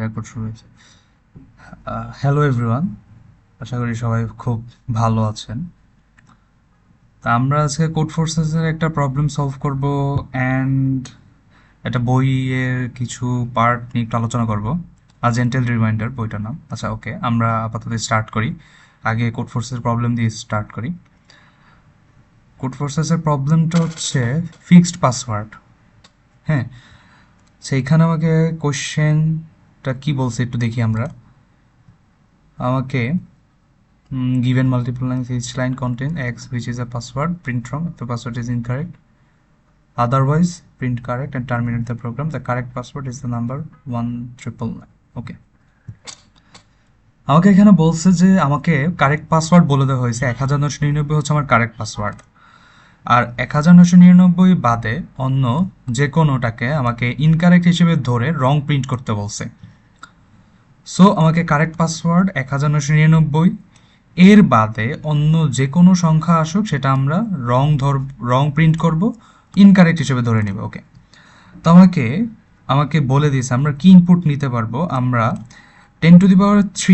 Record শুরু হয়েছে। Hello everyone, আশা করি সবাই খুব ভালো আছেন। তা আমরা আজকে কোড ফোর্সেসের একটা প্রবলেম সলভ করব অ্যান্ড একটা বইয়ের কিছু পার্ট নিয়ে একটু আলোচনা করব। জেন্টেল রিমাইন্ডার বইটার নাম। আচ্ছা, ওকে, আমরা আপাতত স্টার্ট করি। আগে কোড ফোর্সেসের প্রবলেম দিয়ে স্টার্ট করি। কোড ফোর্সেসের প্রবলেমটা হচ্ছে ফিক্সড পাসওয়ার্ড। হ্যাঁ, সেইখানে আমাকে কোশ্চেনটা কি বলছে একটু দেখি আমরা। আমাকে given multiple lines, each line contain x, which is a password. Print from if the password is incorrect. Otherwise, print correct and terminate the program. The correct password is the number 1999. Okay. আমাকে এখানে বলছে যে আমাকে correct password বলে দেওয়া হয়েছে 1999 হচ্ছে আমার কারেক্ট পাসওয়ার্ড। আর 1999 বাদে অন্য যে কোনোটাকে আমাকে ইনকারেক্ট হিসেবে ধরে রং প্রিন্ট করতে বলছে। সো আমাকে কারেক্ট পাসওয়ার্ড 1999, এর বাদে অন্য যে কোনো সংখ্যা আসুক সেটা আমরা রং প্রিন্ট করব, ইনকারেক্ট হিসেবে ধরে নেব। ওকে, তো আমাকে বলে দিয়েছে আমরা কি ইনপুট নিতে পারবো। আমরা 10⁻³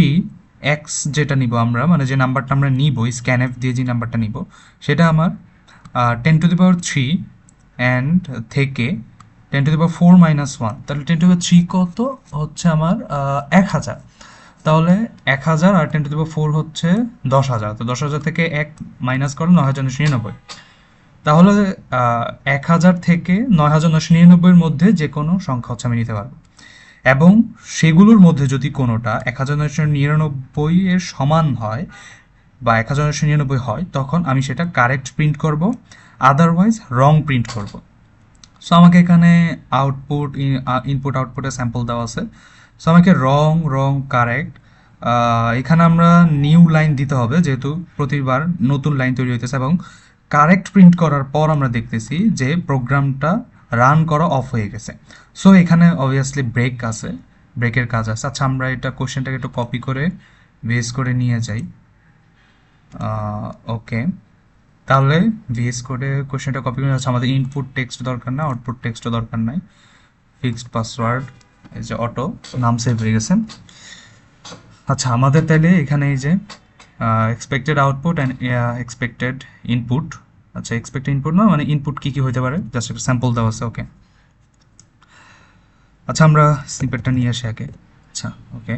এক্স যেটা নিব আমরা, মানে যে নাম্বারটা আমরা নিব স্ক্যানএফ দিয়ে যে নাম্বারটা নিব সেটা আমার 10⁻³ অ্যান্ড থেকে 10⁻⁴ - 1, তাহলে 10⁻³ কত হচ্ছে আমার 1000। তাহলে 1000 আর 10⁻⁴ হচ্ছে 10,000। তো 10,000 থেকে 1 মাইনাস করলে 9,999। তাহলে 1000 থেকে 9,999-এর মধ্যে যে কোনো সংখ্যা হচ্ছে আমি নিতে পারবো, এবং সেগুলোর মধ্যে যদি কোনোটা 1999 এর সমান হয় বা 1999 হয় তখন আমি সেটা কারেক্ট প্রিন্ট করব, আদারওয়াইজ রং প্রিন্ট করব। সো আমাকে এখানে ইনপুট আউটপুটের স্যাম্পল দেওয়া আছে। সো আমাকে রং কারেক্ট, এখানে আমরা নিউ লাইন দিতে হবে যেহেতু প্রতিবার নতুন লাইন তৈরি হইতেছে, এবং কারেক্ট প্রিন্ট করার পর আমরা দেখতেছি যে প্রোগ্রামটা রান করা অফ হয়ে গেছে। সো এখানে অবভিয়াসলি ব্রেকের কাজ আছে। আচ্ছা, আমরা এটা কোশ্চেনটাকে একটু কপি করে বেস করে নিয়ে যাই। ওকে, তাহলে ভিএস কোডে কোশ্চেনটা কপি করে, আমাদের ইনপুট টেক্সট দরকার না, আউটপুট টেক্সটও দরকার নাই। ফিক্সড পাসওয়ার্ড, এই যে অটো নাম সেভ হয়ে গেছে। আচ্ছা, আমাদের তাহলে এখানে এই যে expected output and expected input. আচ্ছা, এক্সপেক্টেড ইনপুট না, মানে ইনপুট কী কী হতে পারে জাস্ট একটা স্যাম্পল দেওয়া আছে। ওকে, আচ্ছা আমরা স্নিপেটটা নিয়ে আসি আগে। আচ্ছা, ওকে,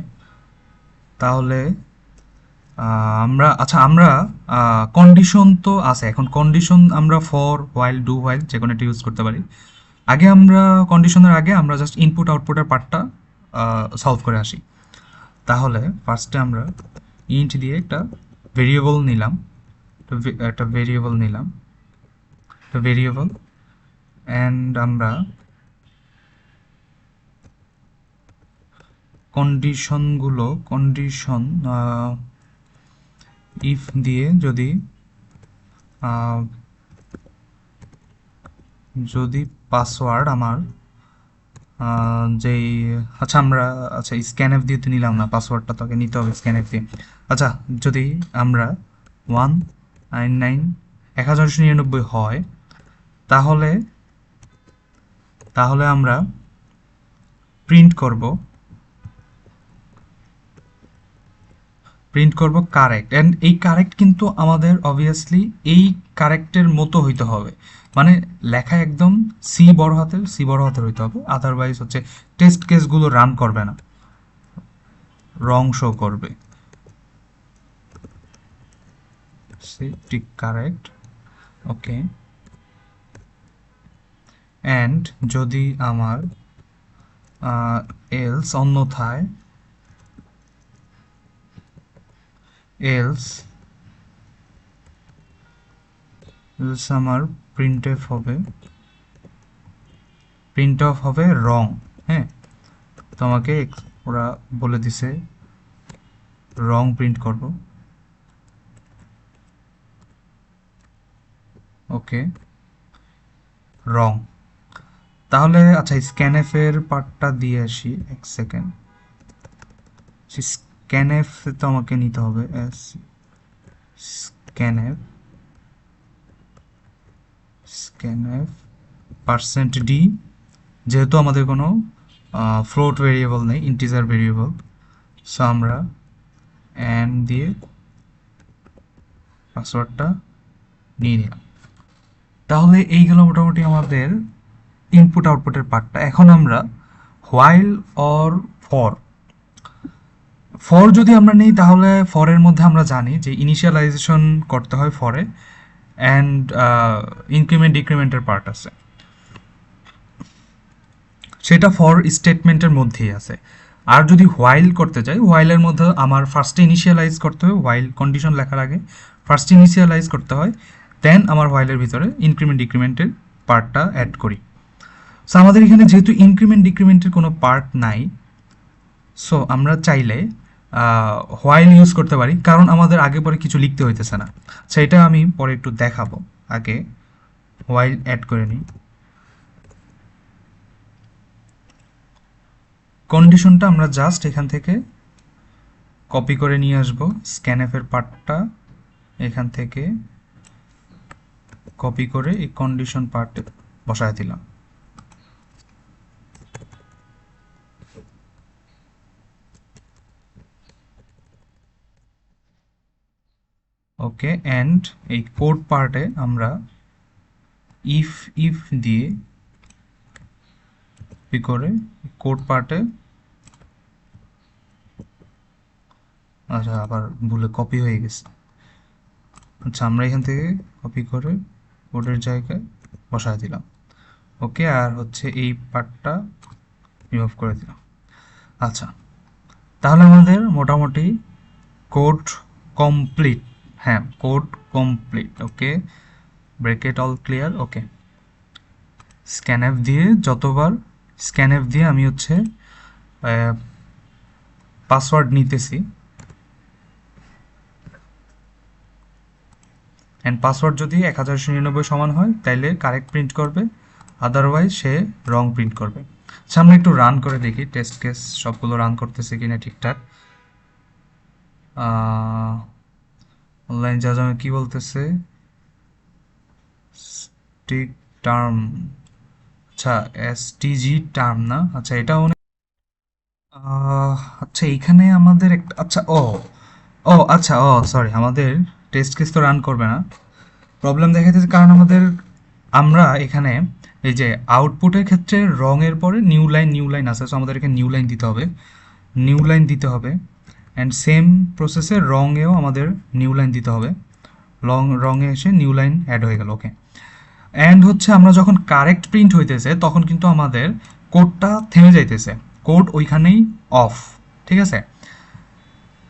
তাহলে আমরা কন্ডিশন তো আছে। এখন কন্ডিশন আমরা ফর, হোয়াইল, ডু হোয়াইল যে কোনো একটা ইউজ করতে পারি। আগে আমরা কন্ডিশনের আগে আমরা জাস্ট ইনপুট আউটপুটের পার্টটা সলভ করে আসি। তাহলে ফার্স্টে আমরা ইন্ট দিয়ে একটা ভেরিয়েবল নিলাম, অ্যান্ড আমরা কন্ডিশন ইফ দিয়ে যদি পাসওয়ার্ড আমার যেই, আচ্ছা স্ক্যানএফ দিয়ে তো নিলাম না, পাসওয়ার্ডটা তোকে নিতে হবে স্ক্যানএফ দিয়ে। আচ্ছা, যদি আমরা 1999 হয় তাহলে আমরা প্রিন্ট করব কারেক্ট। অ্যান্ড এই কারেক্ট কিন্তু আমাদের অবভিয়াসলি এই কারেক্টের মতো হইতে হবে, মানে লেখা একদম সি বড় হাতের হইতে হবে, আদারওয়াইজ হচ্ছে টেস্ট কেসগুলো রান করবে না, রং শো করবে। ঠিক কারেক্ট। ওকে, অ্যান্ড যদি আমার এলস অন্যথায় আমার প্রিন্ট অফ হবে রং। হ্যাঁ, তোমাকে ওরা বলে দিছে রং প্রিন্ট করব। ওকে, রং। তাহলে আচ্ছা, স্ক্যানএফ এর পার্টটা দিয়ে আসি, এক সেকেন্ড। স্ক্যানএফ তো আমাকে নিতে হবে, স্ক্যানএফ %d, যেহেতু আমাদের কোনো ফ্লোট ভেরিয়েবল নেই, ইন্টিজার ভেরিয়েবল। সো আমরা অ্যান্ড দিয়ে পাসওয়ার্ডটা নিয়ে নিলাম। তাহলে এই গেল মোটামুটি আমাদের ইনপুট আউটপুটের পার্টটা। এখন আমরা হোয়াইল অর ফর ফর যদি আমরা নিই, তাহলে ফরের মধ্যে আমরা জানি যে ইনিশিয়ালাইজেশন করতে হয় ফরে, অ্যান্ড ইনক্রিমেন্ট ডিক্রিমেন্টের পার্ট আছে, সেটা ফর স্টেটমেন্টের মধ্যেই আছে। আর যদি হোয়াইল করতে চাই, হোয়াইলের মধ্যে আমার ফার্স্টে ইনিশিয়ালাইজ করতে হয়, হোয়াইল কন্ডিশন লেখার আগে ফার্স্ট ইনিশিয়ালাইজ করতে হয়, দেন আমার হোয়াইলের ভিতরে ইনক্রিমেন্ট ডিক্রিমেন্টের পার্টটা অ্যাড করি। সো আমাদের এখানে যেহেতু ইনক্রিমেন্ট ডিক্রিমেন্টের কোনো পার্ট নাই, সো আমরা চাইলে হোয়াইল ইউজ করতে পারি, কারণ আমাদের আগে পরে কিছু লিখতে হইতেছে না। সেটা আমি পরে একটু দেখাবো। আগে হোয়াইল অ্যাড করে নিই। কন্ডিশনটা আমরা জাস্ট এখান থেকে কপি করে নিয়ে আসবো, স্ক্যানএফের পার্টটা এখান থেকে কপি করে এই কন্ডিশন পার্টে বসায় দিলাম। ওকে, অ্যান্ড এই কোড পার্টে আমরা ইফ দিয়ে কপি করে কোড পার্টে, আচ্ছা আবার ভুলে কপি হয়ে গেছে। আচ্ছা, আমরা এখান থেকে কপি করে কোডের জায়গায় বসায় দিলাম। ওকে, আর হচ্ছে এই পার্টটা রিমুভ করে দিলাম। আচ্ছা, তাহলে আমাদের মোটামুটি কোড কমপ্লিট। হ্যাঁ, কোড কমপ্লিট। ওকে, ব্রেকেট অল ক্লিয়ার। ওকে, স্ক্যানএফ দিয়ে যতবার স্ক্যানএফ দিয়ে আমি হচ্ছে পাসওয়ার্ড নিতেছি, অ্যান্ড পাসওয়ার্ড যদি 1099 সমান হয় তাইলে কারেক্ট প্রিন্ট করবে, আদারওয়াইজ সে রং প্রিন্ট করবে। সামনে একটু রান করে দেখি টেস্ট কেস সবগুলো রান করতেছে কিনা ঠিকঠাক। অনলাইন জাজামে কি বলতেছে, স্টিক টার্ম, আচ্ছা এসটিজি টার্ম না, আচ্ছা এটা আচ্ছা এইখানে আমাদের একটা, আচ্ছা ও ও আচ্ছা ও সরি, আমাদের টেস্ট কেস তো রান করবে না, প্রবলেম দেখাইতেছে, কারণ আমরা এখানে এই যে আউটপুটের ক্ষেত্রে রঙের পরে নিউ লাইন আছে, সো আমাদের এখানে নিউ লাইন দিতে হবে, অ্যান্ড সেম প্রসেসে রঙেও আমাদের নিউ লাইন দিতে হবে, রঙে এসে নিউ লাইন অ্যাড হয়ে গেল। ওকে, অ্যান্ড হচ্ছে আমরা যখন কারেক্ট প্রিন্ট হইতেছে তখন কিন্তু আমাদের কোডটা থেমে যাইতেছে, কোড ওইখানেই অফ, ঠিক আছে,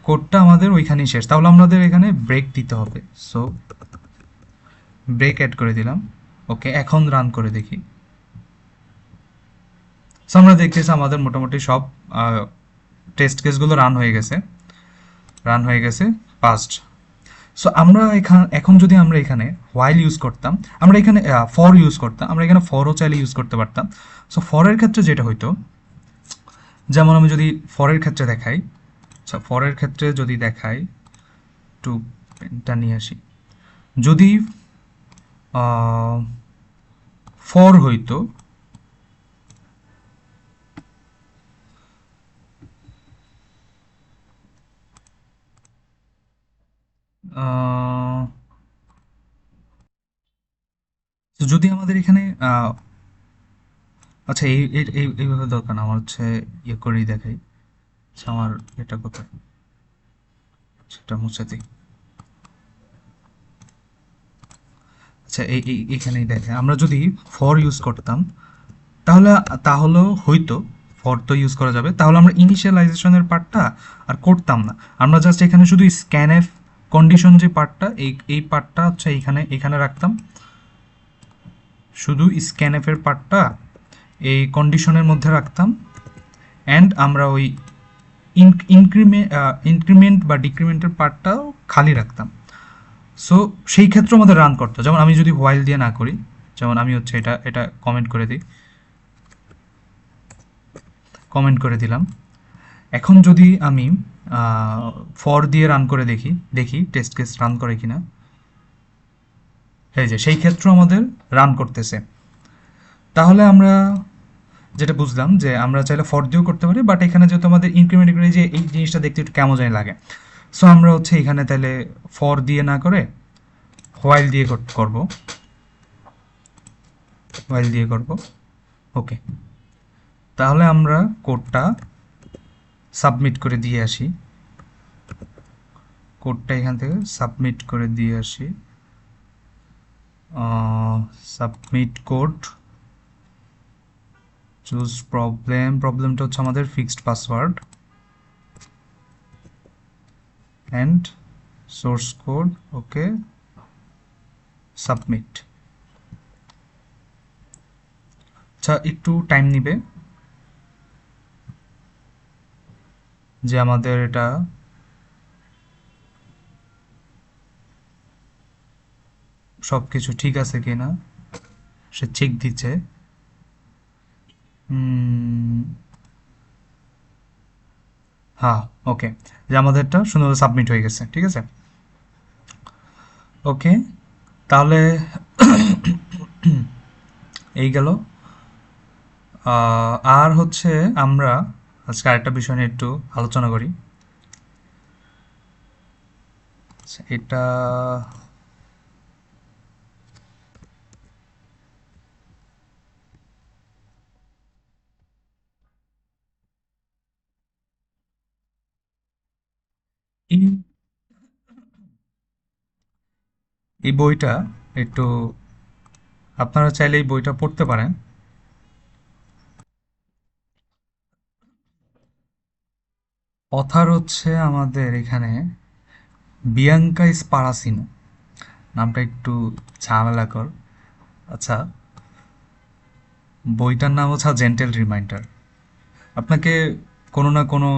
কোডটা আমাদের ওইখানেই শেষ। তাহলে আমাদের এখানে ব্রেক দিতে হবে, সো ব্রেক অ্যাড করে দিলাম। ওকে, এখন রান করে দেখি। সো আমরা দেখতেছি আমাদের মোটামুটি সব টেস্ট কেসগুলো রান হয়ে গেছে পাস্ট। সো আমরা এখন যদি আমরা এখানে হোয়াইল ইউজ করতাম, আমরা এখানে ফর ইউজ করতাম, আমরা এখানে ফরও চাইলে ইউজ করতে পারতাম। সো ফরের ক্ষেত্রে যেটা হইতো, যেমন আমি যদি ফরের ক্ষেত্রে দেখাই, আচ্ছা ফরের ক্ষেত্রে যদি দেখাই, একটু পেনটা নিয়ে আসি, যদি ফর হইতো যদি আমাদের এখানে আচ্ছা এইভাবে দরকার না, আমার হচ্ছে ইয়ে করেই দেখাই। আচ্ছা আমার এটা কোথায়, সেটা মুছে দিই। আচ্ছা এইখানেই দেখে, আমরা যদি ফর ইউজ করতাম তাহলে হয়তো ফর তো ইউজ করা যাবে, তাহলে আমরা ইনিশিয়ালাইজেশনের পার্টটা আর করতাম না, আমরা জাস্ট এখানে শুধু স্ক্যানএফ কন্ডিশন যে পার্টটা, এই পার্টটা হচ্ছে এখানে রাখতাম, শুধু স্ক্যানএফের পার্টটা এই কন্ডিশনের মধ্যে রাখতাম, অ্যান্ড আমরা ওই ইনক্রিমেন্ট বা ডিক্রিমেন্টের পার্টটাও খালি রাখতাম। সো সেই ক্ষেত্রে আমাদের রান করতো, যেমন আমি যদি হোয়াইল দিয়ে না করি, যেমন আমি হচ্ছে এটা কমেন্ট করে দিলাম। এখন যদি আমি ফর দিয়ে রান করে দেখি টেস্ট কেস রান করে কিনা, এই যে সেই ক্ষেত্রে আমাদের রান করতেছে। তাহলে আমরা যেটা বুঝলাম যে আমরা চাইলে ফর দিয়েও করতে পারি, বাট এখানে যেহেতু আমাদের ইনক্রিমেন্ট করে যে এই জিনিসটা দেখতে একটু কেমন জানি লাগে, সো আমরা হচ্ছে এখানে তাহলে ফর দিয়ে না করে হোয়াইল দিয়ে করব, হোয়াইল দিয়ে করব। ওকে, তাহলে আমরা কোডটা সাবমিট করে দিয়ে আসি, কোডটা এখান থেকে সাবমিট করে দিয়ে আসি। সাবমিট কোড, চুজ প্রবলেমটা হচ্ছে আমাদের fixed password and source code. Okay, submit. আচ্ছা, একটু টাইম নিবে যে আমাদের এটা সব কিছু ঠিক আছে কিনা সে চেক দিচ্ছে। হ্যাঁ, ওকে, যে আমাদেরটা সুন্দরভাবে সাবমিট হয়ে গেছে, ঠিক আছে। ওকে, তাহলে এই গেল। আর হচ্ছে আমরা আজকে আরেকটা বিষয় নিয়ে একটু আলোচনা করি। আচ্ছা, এটা এই এই বইটা একটু আপনারা চাইলে এই বইটা পড়তে পারেন। অথার হচ্ছে আমাদের এখানে বিয়াঙ্কা স্পারাসিনো, নামটা একটু ঝামেলাকর। আচ্ছা, বইটার নাম হচ্ছে জেন্টেল রিমাইন্ডার। আপনাকে কোনো না কোনো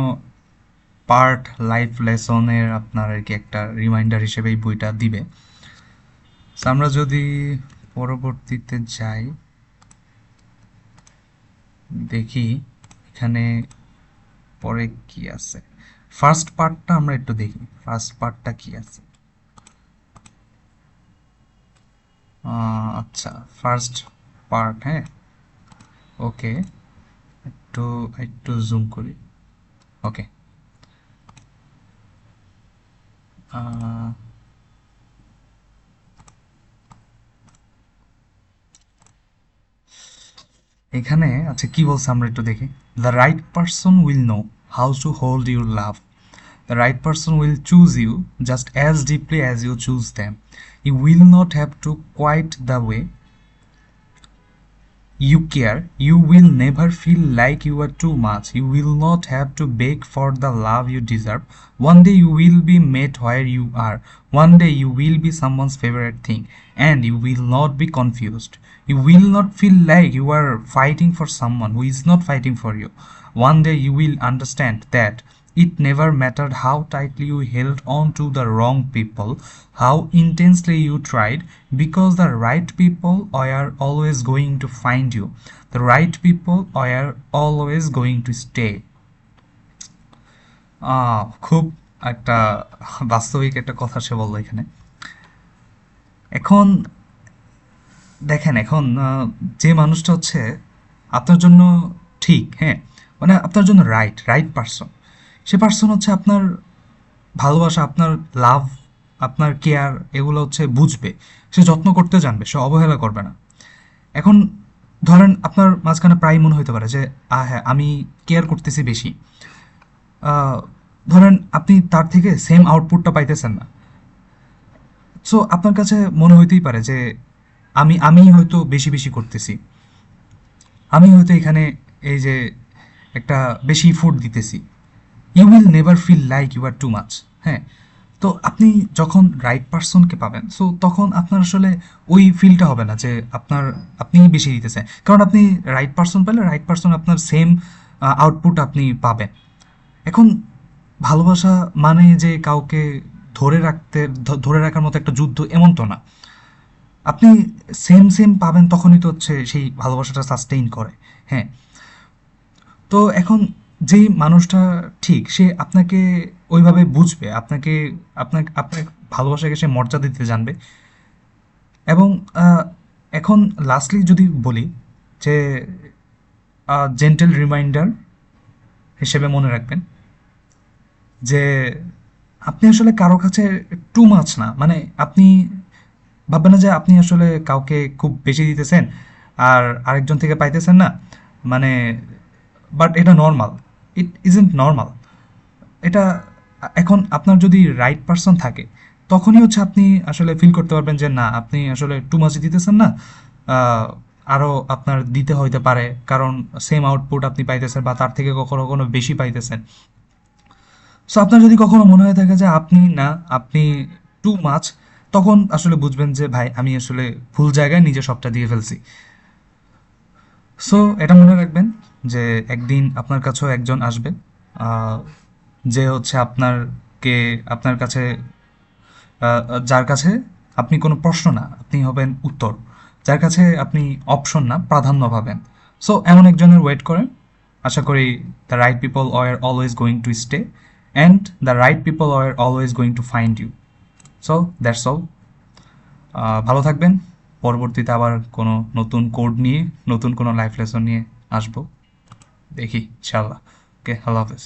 পার্ট লাইফ লেসনের আপনার আর কি একটা রিমাইন্ডার হিসেবে এই বইটা দিবে। So, আমরা যদি পরবর্তীতে যাই, দেখি এখানে পরে কি আছে। ফার্স্ট পার্টটা আমরা একটু দেখি, ফার্স্ট পার্টটা কি আছে। আচ্ছা, ফার্স্ট পার্ট, হ্যাঁ, ওকে, একটু একটু জুম করি। ওকে, এখানে আচ্ছা কি বলছে আমরা একটু দেখি। The right person will know how to hold your love, the right person will choose you just as deeply as you choose them. You will not have to quite the way you care. You will never feel like you are too much. You will not have to beg for the love you deserve. One day you will be met where you are. One day you will be someone's favorite thing, and you will not be confused. You will not feel like you are fighting for someone who is not fighting for you. One day you will understand that it never mattered how tightly you held on to the wrong people, how intensely you tried, because the right people are always going to find you. The right people are always going to stay. খুব একটা বাস্তবিক একটা কথা সে বললো এখানে। এখন দেখেন, এখন যে মানুষটা হচ্ছে আপনার জন্য ঠিক, হ্যাঁ, মানে আপনার জন্য রাইট রাইট পারসন, সে পারসন হচ্ছে আপনার ভালোবাসা, আপনার লাভ, আপনার কেয়ার এগুলো হচ্ছে বুঝবে, সে যত্ন করতে জানবে, সে অবহেলা করবে না। এখন ধরেন আপনার মাঝখানে প্রায় মনে হতে পারে যে হ্যাঁ আমি কেয়ার করতেছি বেশি, ধরেন আপনি তার থেকে সেম আউটপুটটা পাইতেছেন না। সো আপনার কাছে মনে হইতেই পারে যে আমি হয়তো বেশি বেশি করতেছি, আমি হয়তো এখানে এই যে একটা বেশি ফুড দিতেছি। You will never feel like you are too much. হ্যাঁ, তো আপনি যখন রাইট পারসনকে পাবেন, সো তখন আপনার আসলে ওই ফিলটা হবে না যে আপনিই বেশি দিতেছেন, কারণ আপনি রাইট পারসন পেলে রাইট পারসন আপনার সেম আউটপুট আপনি পাবেন। এখন ভালোবাসা মানে যে কাউকে ধরে রাখার মতো একটা যুদ্ধ, এমন তো না। আপনি সেম সেম পাবেন, তখনই তো হচ্ছে সেই ভালোবাসাটা সাস্টেইন করে। হ্যাঁ, তো এখন যেই মানুষটা ঠিক, সে আপনাকে ওইভাবে বুঝবে, আপনার ভালোবাসাকে সে মর্যাদা দিতে জানবে। এবং এখন লাস্টলি যদি বলি যে জেন্টেল রিমাইন্ডার হিসেবে মনে রাখবেন যে আপনি আসলে কারো কাছে টু মাচ না, মানে আপনি ভাববেন না যে আপনি আসলে কাউকে খুব বেশি দিতেছেন আর আরেকজন থেকে পাইতেছেন না, মানে বাট এটা নর্মাল, ইট ইজন্ট নর্মাল। এটা এখন আপনার যদি রাইট পারসন থাকে তখনই হচ্ছে আপনি আসলে ফিল করতে পারবেন যে না, আপনি আসলে টু মাচ দিতেছেন না, আরও আপনার দিতে হইতে পারে, কারণ সেম আউটপুট আপনি পাইতেছেন বা তার থেকে কখনো কখনো বেশি পাইতেছেন। সো আপনার যদি কখনো মনে হয়ে থাকে যে আপনি না, আপনি টু মাচ, তখন আসলে বুঝবেন যে ভাই আমি আসলে ভুল জায়গায় নিজে সবটা দিয়ে ফেলছি। সো এটা মনে রাখবেন যে একদিন আপনার কাছেও একজন আসবে, আহ, যে হচ্ছে আপনার কাছে যার কাছে আপনি কোনো প্রশ্ন না, আপনি হবেন উত্তর, যার কাছে আপনি অপশন না প্রাধান্য পাবেন। সো এমন একজনের ওয়েট করেন। আশা করি the right people are always going to stay and the right people are always going to find you. So that's all. ভালো থাকবেন। পরবর্তীতে আবার কোনো নতুন কোড নিয়ে, নতুন কোনো লাইফ লেসন নিয়ে আসবো, দেখি ইনশাআল্লাহ। ওকে, আল্লাহ হাফেজ।